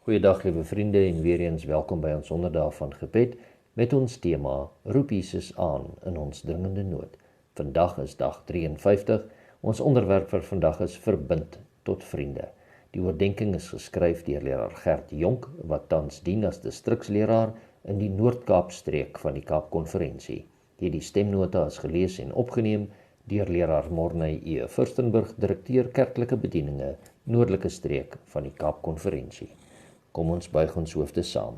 Goeiedag liewe vriende en weer eens welkom by ons onderdag van gebed met ons tema Roep Jesus aan in ons dringende nood. Vandag is dag 53. Ons onderwerp vir vandag is Verbind tot Vriende. Die oordenking is geskryf deur leraar Gert Jonck wat tans dien as distriksleraar in die Noord-Kaap-streek van die Kaapkonferensie. Hierdie stemnota is gelees en opgeneem deur leraar Morney E. Furstenburg, direkteur kerklike bedieninge, noordelike streek van die Kaapkonferensie. Kom ons buig ons hoofde saam.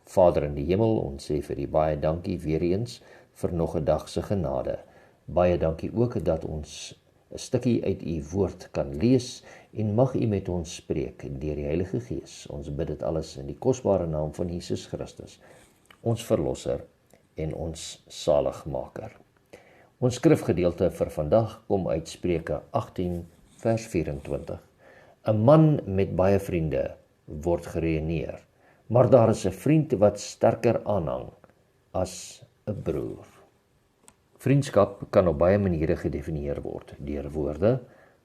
Vader in die hemel, ons sê vir U baie dankie weer eens vir nog 'n dag se genade. Baie dankie ook dat ons 'n stukkie uit U woord kan lees en mag U met ons spreek deur die Heilige Gees. Ons bid dit alles in die kosbare naam van Jesus Christus, ons verlosser en ons saligmaker. Ons skrifgedeelte vir vandag kom uit Spreuke 18 vers 24. 'n man met baie vriende word geruïneer, maar daar is 'n vriend wat sterker aanhang as 'n broer. Vriendskap kan op baie maniere gedefinieer word, deur woorde,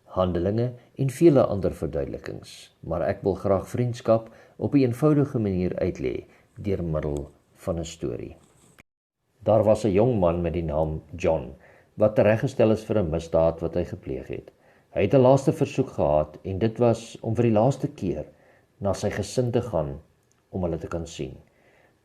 handelinge en vele ander verduidelikings, maar ek wil graag vriendskap op 'n eenvoudige manier uitlê deur middel van 'n storie. Daar was 'n jong man met die naam John, wat tereggestel is vir 'n misdaad wat hy gepleeg het. Hy het 'n laaste versoek gehad en dit was om vir die laaste keer na sy gesin te gaan om hulle te kan sien.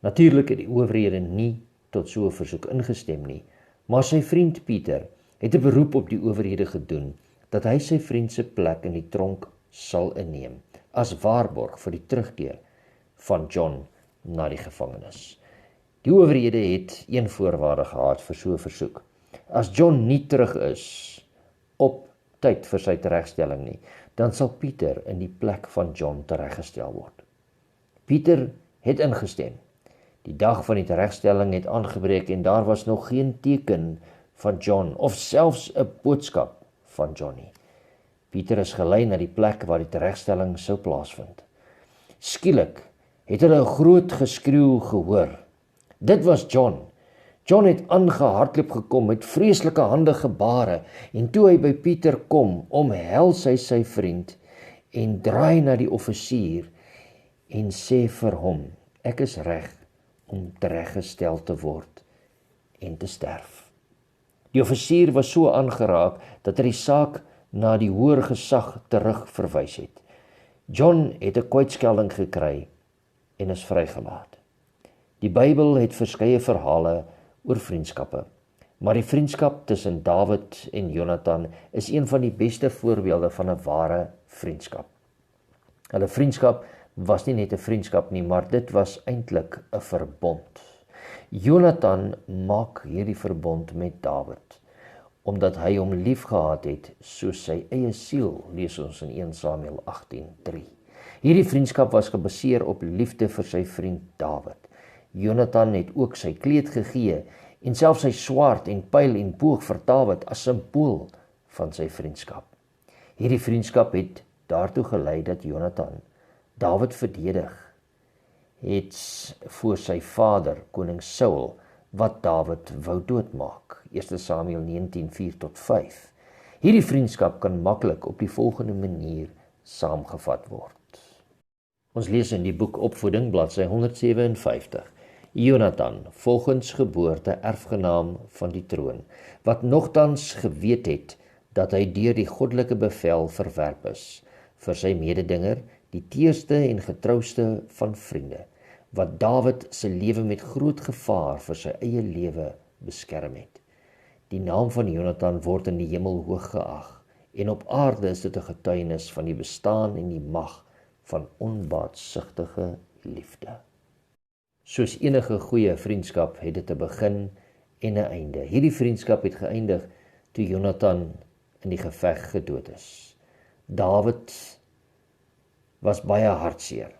Natuurlik het die owerhede nie tot so 'n versoek ingestem nie, maar sy vriend Pieter het 'n beroep op die owerhede gedoen dat hy sy vriend se plek in die tronk sal inneem as waarborg vir die terugkeer van John na die gevangenis. Die owerhede het een voorwaarde gehad vir so 'n versoek. As John nie terug is op tyd vir sy teregstelling nie, dan sal Pieter in die plek van John tereggestel word. Pieter het ingestem. Die dag van die teregstelling het aangebreek en daar was nog geen teken van John of selfs 'n boodskap van John nie. Pieter is gelei na die plek waar die teregstelling sou plaasvind. Skielik het hulle 'n groot geskreeu gehoor. Dit was John. John het aangehardloop gekom met vreeslike hande gebare en toe hy by Pieter kom, omhels hy sy vriend en draai na die offisier en sê vir hom, ek is reg om tereggestel te word en te sterf. Die offisier was so aangeraak dat hy die saak na die hoër gesag terug verwys het. John het 'n kwytskelding gekry en is vrygelaat. Die Bybel het verskeie verhale oor vriendskappe, maar die vriendskap tussen Dawid en Jonathan is een van die beste voorbeelde van 'n ware vriendskap. Hulle vriendskap was nie net 'n vriendskap nie, maar dit was eintlik 'n verbond. Jonathan maak hierdie verbond met Dawid, omdat hy hom liefgehad het soos sy eie siel, lees ons in 1 Samuel 18:3. Hierdie vriendskap was gebaseer op liefde vir sy vriend Dawid. Jonathan het ook sy kleed gegee en selfs sy swaard en pyl en boog vir Dawid as simbool van sy vriendskap. Hierdie vriendskap het daartoe gelei dat Jonathan Dawid verdedig het voor sy vader, koning Saul, wat Dawid wou doodmaak. 1 Samuel 19:4-5. Hierdie vriendskap kan maklik op die volgende manier saamgevat word. Ons lees in die boek Opvoeding, bladsy 157. Jonathan, volgens geboorte erfgenaam van die troon, wat nogtans geweet het dat hy deur die goddelike bevel verwerp is, vir sy mededinger, die teerste en getrouste van vriende, wat Dawid se lewe met groot gevaar vir sy eie lewe beskerm het. Die naam van Jonathan word in die hemel hoog geag, en op aarde is dit 'n getuienis van die bestaan en die mag van onbaatsigtige liefde. Soos enige goeie vriendskap het dit 'n begin en 'n einde. Hierdie vriendskap het geëindig toe Jonathan in die geveg gedood is. Dawid was baie hartseer.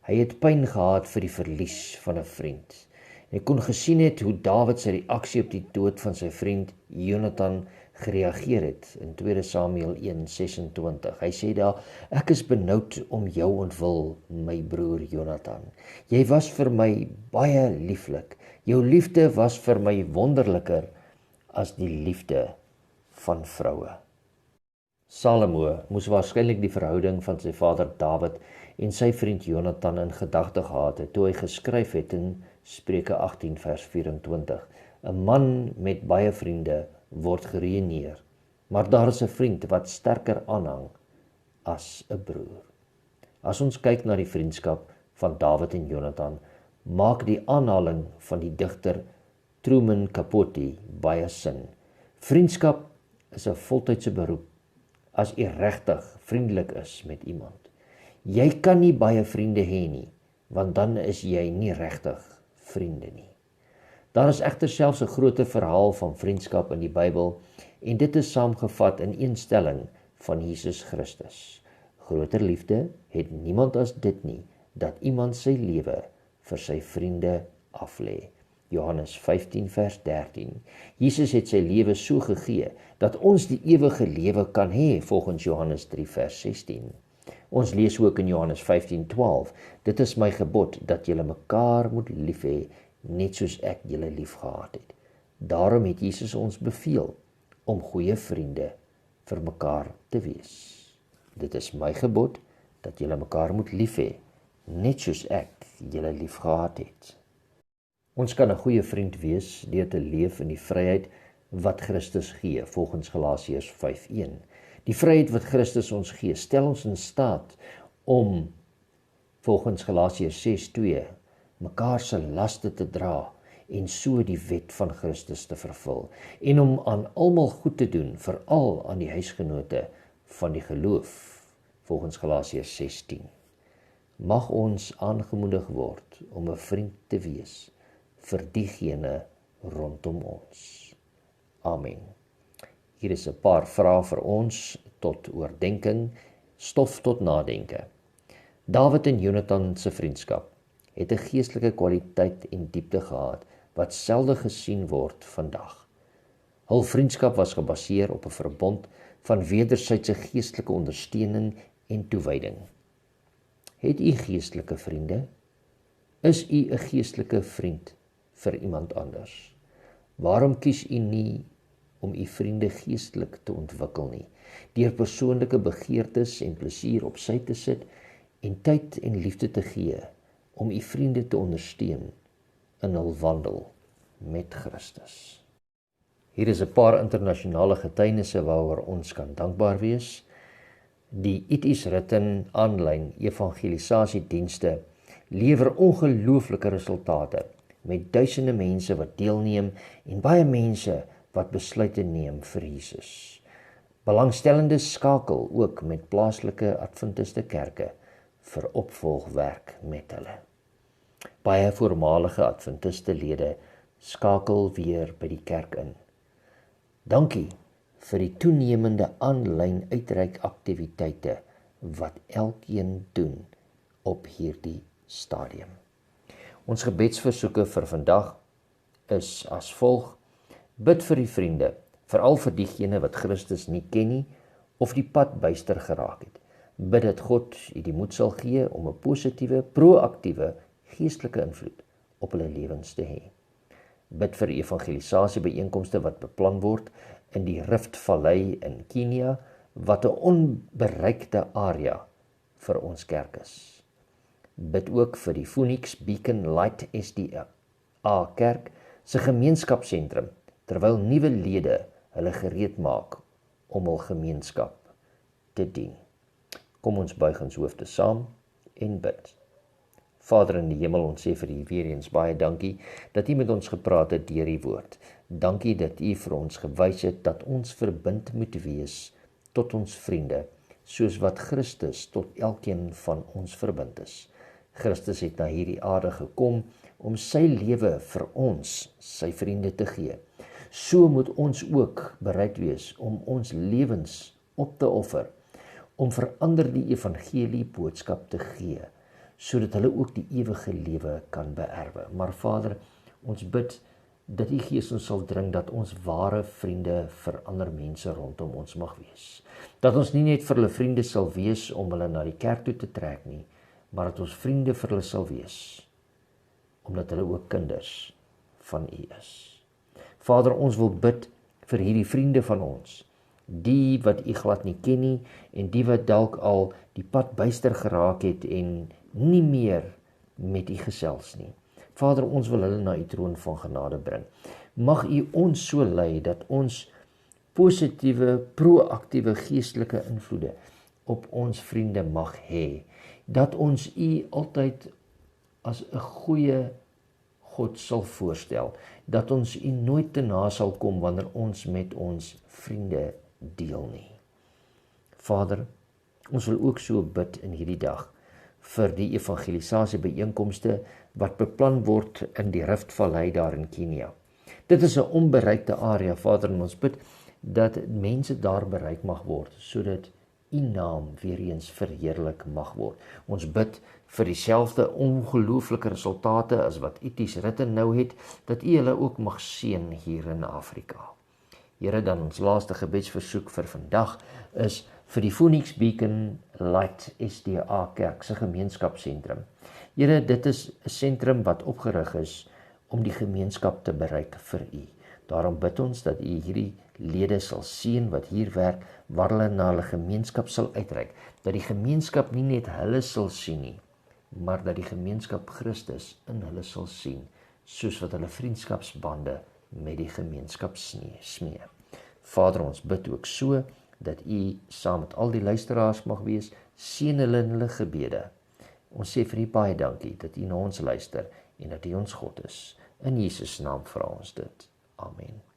Hy het pyn gehad vir die verlies van 'n vriend. Hy kon gesien het hoe Dawid sy reaksie op die dood van sy vriend Jonathan gereageer het in 2 Samuel 1:26. Hy sê daar, ek is benoud om jou ontwil, my broer Jonathan. Jy was vir my baie lieflik. Jou liefde was vir my wonderliker as die liefde van vroue. Salomo moes waarskynlik die verhouding van sy vader Dawid en sy vriend Jonathan in gedagte gehad het toe hy geskryf het in Spreuke 18 vers 24. 'n Man met baie vriende word geruïneer, maar daar is 'n vriend wat sterker aanhang as 'n broer. As ons kyk na die vriendskap van Dawid en Jonathan, maak die aanhaling van die digter Truman Capote baie sin. Vriendskap is 'n voltydse beroep as jy regtig vriendelik is met iemand. Jy kan nie baie vriende hê nie, want dan is jy nie regtig vriende nie. Daar is egter selfs 'n groter verhaal van vriendskap in die Bybel, en dit is saamgevat in een stelling van Jesus Christus. Groter liefde het niemand as dit nie, dat iemand sy lewe vir sy vriende aflê. Johannes 15 vers 13. Jesus het sy lewe so gegee, dat ons die ewige lewe kan hê, volgens Johannes 3 vers 16. Ons lees ook in Johannes 15:12, dit is my gebod, dat julle mekaar moet lief hê, net soos ek julle lief gehad het. Daarom het Jesus ons beveel, om goeie vriende vir mekaar te wees. Dit is my gebod, dat julle mekaar moet lief hê, net soos ek julle lief gehad het. Ons kan 'n goeie vriend wees deur te leef in die vryheid wat Christus gee, volgens Galasiërs 5:1. Die vryheid wat Christus ons gee, stel ons in staat om, volgens Galasiërs 6:2, mekaar se laste te dra en so die wet van Christus te vervul, en om aan almal goed te doen, veral aan die huisgenote van die geloof, volgens Galasiërs 6:10. Mag ons aangemoedig word om 'n vriend te wees vir diegene rondom ons. Amen. Hier is 'n paar vrae vir ons tot oordenking, stof tot nadenke. Dawid en Jonathan se vriendskap het 'n geestelike kwaliteit en diepte gehad wat selde gesien word vandag. Hul vriendskap was gebaseer op 'n verbond van wederwysige geestelike ondersteuning en toewyding. Het u geestelike vriende? Is u 'n geestelike vriend vir iemand anders? Waarom kies u nie om u vriende geestelik te ontwikkel nie, deur persoonlike begeertes en plesier op sy te sit en tyd en liefde te gee om u vriende te ondersteun in hul wandel met Christus? Hier is 'n paar internasionale getuienisse waaroor ons kan dankbaar wees. Die It is Written aanlyn evangelisasiedienste lewer ongelooflike resultate met duisende mense wat deelneem en baie mense wat besluite neem vir Jesus. Belangstellendes skakel ook met plaaslike Adventiste kerke vir opvolgwerk met hulle. Baie voormalige Adventiste lede skakel weer by die kerk in. Dankie vir die toenemende aanlyn uitreikaktiwiteite wat elkeen doen op hierdie stadium. Ons gebedsversoeke vir vandag is as volg: bid vir die vriende, veral vir diegene wat Christus nie ken nie of die pad byster geraak het. Bid dat God u die moed sal gee om 'n positiewe, proaktiewe geestelike invloed op hulle lewens te hê. Bid vir evangelisasiebyeenkomste wat beplan word in die Rift Vallei in Kenia, wat 'n onbereikte area vir ons kerk is. Bid ook vir die Phoenix Beacon Light SDA kerk se gemeenskapsentrum, terwyl nuwe lede hulle gereed maak om hul gemeenskap te dien. Kom ons buig ons hoofde saam en bid. Vader in die hemel, ons sê vir u weer eens baie dankie dat u met ons gepraat het deur die woord. Dankie dat u vir ons gewys het dat ons verbind moet wees tot ons vriende, soos wat Christus tot elkeen van ons verbind is. Christus het na hierdie aarde gekom om sy lewe vir ons, sy vriende, te gee. So moet ons ook bereid wees om ons lewens op te offer, om vir ander die evangelie boodskap te gee, sodat hulle ook die ewige lewe kan beerwe. Maar Vader, ons bid dat u Gees ons sal dring dat ons ware vriende vir ander mense rondom ons mag wees. Dat ons nie net vir hulle vriende sal wees om hulle na die kerk toe te trek nie, maar dat ons vriende vir hulle sal wees, omdat hulle ook kinders van u is. Vader, ons wil bid vir hierdie vriende van ons, die wat U glad nie ken nie, en die wat dalk al die pad byster geraak het en nie meer met U gesels nie. Vader, ons wil hulle na U troon van genade bring. Mag U ons so lei dat ons positiewe, proaktiewe geestelike invloede op ons vriende mag hê, dat ons U altyd as 'n goeie God sal voorstel, dat ons U nooit te na sal kom wanneer ons met ons vriende deel nie. Vader, ons wil ook so bid in hierdie dag vir die evangelisasie byeenkomste wat beplan word in die Riftvallei daar in Kenia. Dit is 'n onbereikte area, Vader, en ons bid dat mense daar bereik mag word, sodat U naam weer eens verheerlik mag word. Ons bid vir dieselfde ongelooflike resultate as wat Ities Ritte nou het, dat U hulle ook mag seën hier in Afrika. Here, dan ons laaste gebedsversoek vir vandag is vir die Phoenix Beacon Light SDA Kerk se gemeenskapsentrum. Here, dit is 'n sentrum wat opgerig is om die gemeenskap te bereik vir U. Daarom bid ons dat U hierdie lede sal seën wat hier werk, waar hulle na hulle gemeenskap sal uitreik, dat die gemeenskap nie net hulle sal sien nie, maar dat die gemeenskap Christus in hulle sal sien, soos wat hulle vriendskapsbande met die gemeenskap smee. Vader, ons bid ook so, dat U saam met al die luisteraars mag wees, seën hulle in hulle gebede. Ons sê vir U baie dankie, dat U na ons luister, en dat U ons God is. In Jesus naam vra ons dit. Amen.